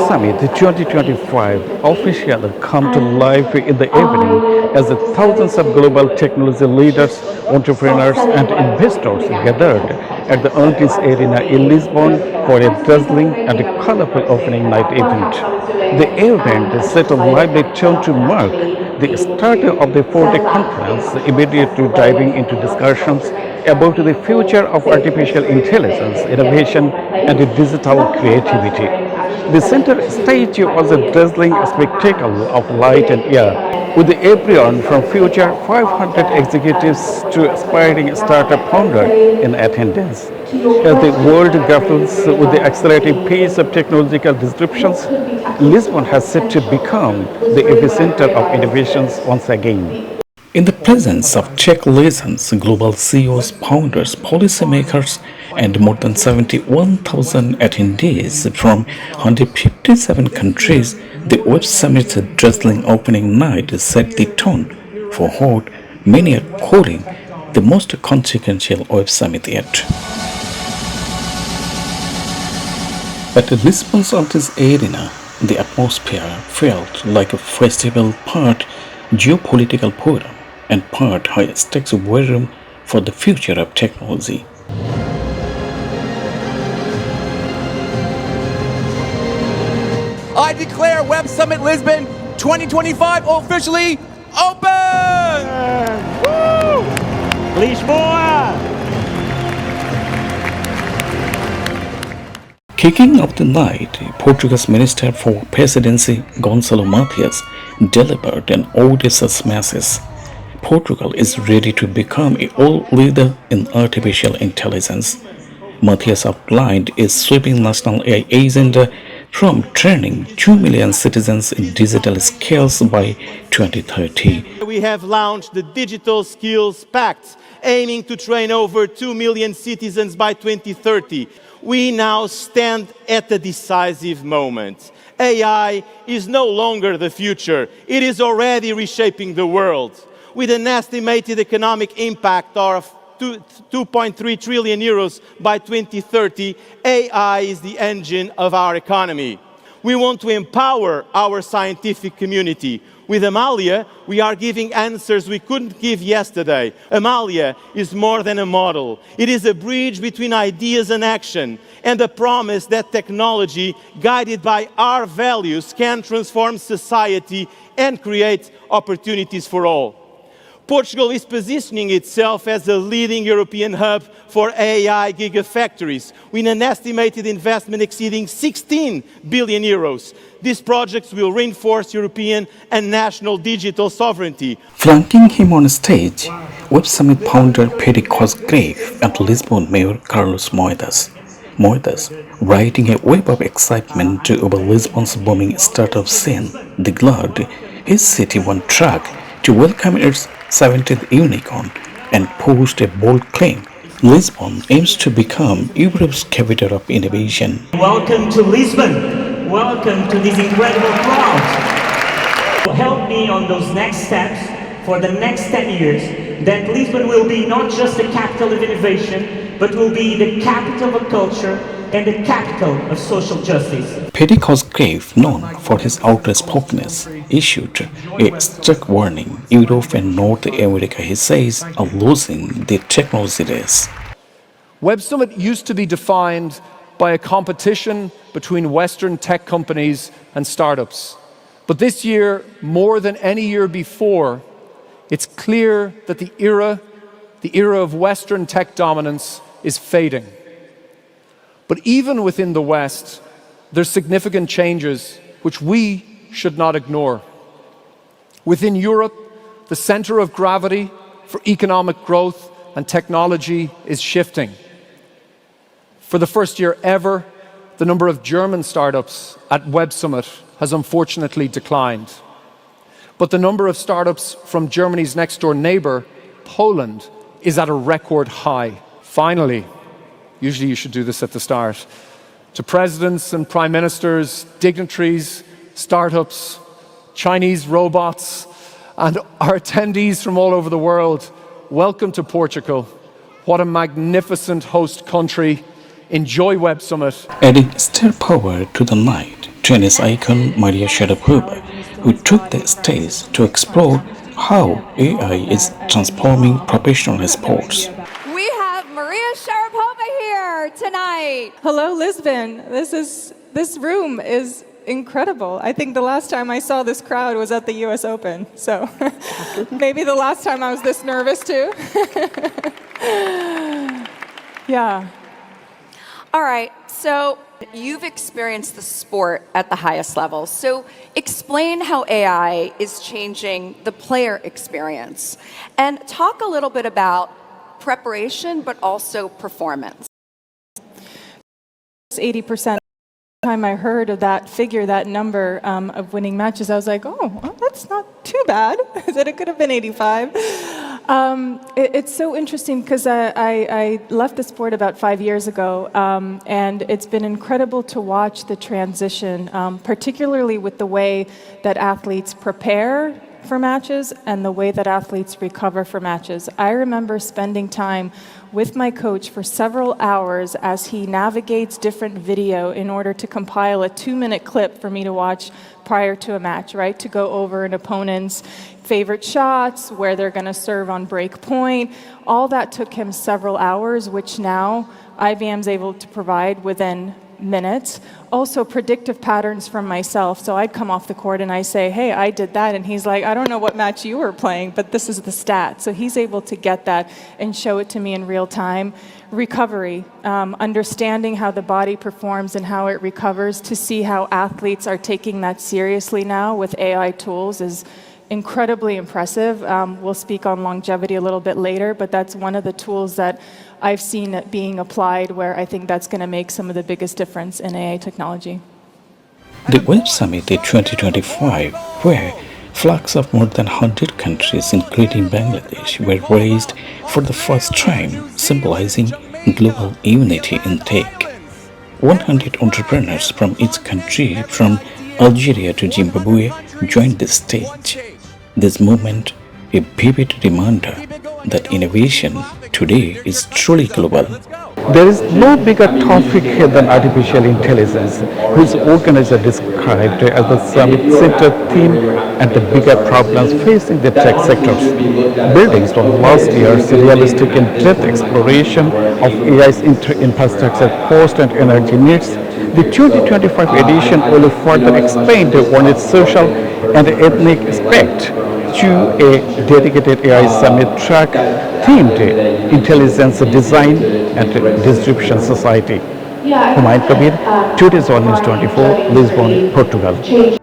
Summit 2025 officially come to life in the evening as thousands of global technology leaders, entrepreneurs and investors gathered at the Antis Arena in Lisbon for a dazzling and colorful opening night event. The event set a lively tone to mark the start of the 4-day conference, immediately diving into discussions about the future of artificial intelligence, innovation, and digital creativity. The center stage was a dazzling spectacle of light and air, with everyone from future 500 executives to aspiring startup founders in attendance. As the world grapples with the accelerating pace of technological disruptions, Lisbon has set to become the epicenter of innovations once again. In the presence of tech legends, global CEOs, founders, policymakers, and more than 71,000 attendees from 157 countries, the Web Summit's dazzling opening night set the tone for what many are calling the most consequential Web Summit yet. At Lisbon's Antis Arena, the atmosphere felt like a festival, part geopolitical forum and part high-stakes war room for the future of technology. I declare Web Summit Lisbon 2025 officially open! Woo! Lisboa! Kicking off the night, Portugal's Minister for Presidency, Gonçalo Matias, delivered an audacious message. Portugal is ready to become a world leader in artificial intelligence. Matias outlined a sweeping national AI agenda from training 2 million citizens in digital skills by 2030. We have launched the Digital Skills Pact, aiming to train over 2 million citizens by 2030. We now stand at a decisive moment. AI is no longer the future. It is already reshaping the world. With an estimated economic impact of 2.3 trillion euros by 2030, AI is the engine of our economy. We want to empower our scientific community. With Amalia, we are giving answers we couldn't give yesterday. Amalia is more than a model. It is a bridge between ideas and action, and a promise that technology, guided by our values, can transform society and create opportunities for all. Portugal is positioning itself as a leading European hub for AI gigafactories, with an estimated investment exceeding 16 billion euros. These projects will reinforce European and national digital sovereignty. Flanking him on stage, Web Summit founder Paddy Cosgrave and Lisbon Mayor Carlos Moedas. Moedas, riding a wave of excitement over Lisbon's booming startup scene, declared his city on track to welcome its 70th unicorn and posed a bold claim. Lisbon aims to become Europe's capital of innovation. Welcome to Lisbon. Welcome to this incredible crowd. Help me on those next steps for the next 10 years, that Lisbon will be not just the capital of innovation, but will be the capital of culture and the capital of social justice. Paddy Cosgrave, known for his outspokenness, issued a stark warning. Europe and North America, he says, are losing the technology race. Web Summit used to be defined by a competition between Western tech companies and startups. But this year, more than any year before, it's clear that the era of Western tech dominance is fading. But even within the West, there's significant changes which we should not ignore. Within Europe, the center of gravity for economic growth and technology is shifting. For the first year ever, the number of German startups at Web Summit has unfortunately declined. But the number of startups from Germany's next door neighbor, Poland, is at a record high. Finally, usually you should do this at the start, to presidents and prime ministers, dignitaries, startups, Chinese robots, and our attendees from all over the world, welcome to Portugal. What a magnificent host country. Enjoy Web Summit. Adding star power to the night, tennis icon Maria Sharapova, who took the stage to explore how AI is transforming professional sports. We have Maria Sharapova here tonight. Hello, Lisbon. This room is incredible. I think the last time I saw this crowd was at the US Open. So maybe the last time I was this nervous too. Yeah. All right, so you've experienced the sport at the highest level. So explain how AI is changing the player experience and talk a little bit about preparation, but also performance. It's 80%. Time I heard of that figure, that number of winning matches, I was like, oh, well, that's not too bad. I said it could have been 85. It's so interesting because I left the sport about 5 years ago, and it's been incredible to watch the transition, particularly with the way that athletes prepare for matches and the way that athletes recover for matches. I remember spending time with my coach for several hours as he navigates different video in order to compile a 2-minute clip for me to watch prior to a match, right? To go over an opponent's favorite shots, where they're going to serve on break point. All that took him several hours, which now IBM's able to provide within minutes. Also predictive patterns from myself. So I'd come off the court and I say, hey, I did that. And he's like, I don't know what match you were playing, but this is the stat. So he's able to get that and show it to me in real time. Recovery, understanding how the body performs and how it recovers, to see how athletes are taking that seriously now with AI tools is incredibly impressive. We'll speak on longevity a little bit later, but that's one of the tools that I've seen it being applied where I think that's going to make some of the biggest difference in AI technology. The Web Summit 2025, where flags of more than 100 countries, including Bangladesh, were raised for the first time, symbolizing global unity in tech. 100 entrepreneurs from each country, from Algeria to Zimbabwe, joined the stage. This movement, a vivid reminder that innovation today is truly global. There is no bigger topic here than artificial intelligence, whose organizer described as the summit center theme and the bigger problems facing the tech sectors. Building on last year's realistic in-depth exploration of AI's infrastructure cost and energy needs, the 2025 edition will further expand on its social and ethnic aspect to a dedicated AI summit track themed Intelligence Design and Distribution Society. HUMAYUN KABIR, Today's All News 24, Lisbon, Portugal.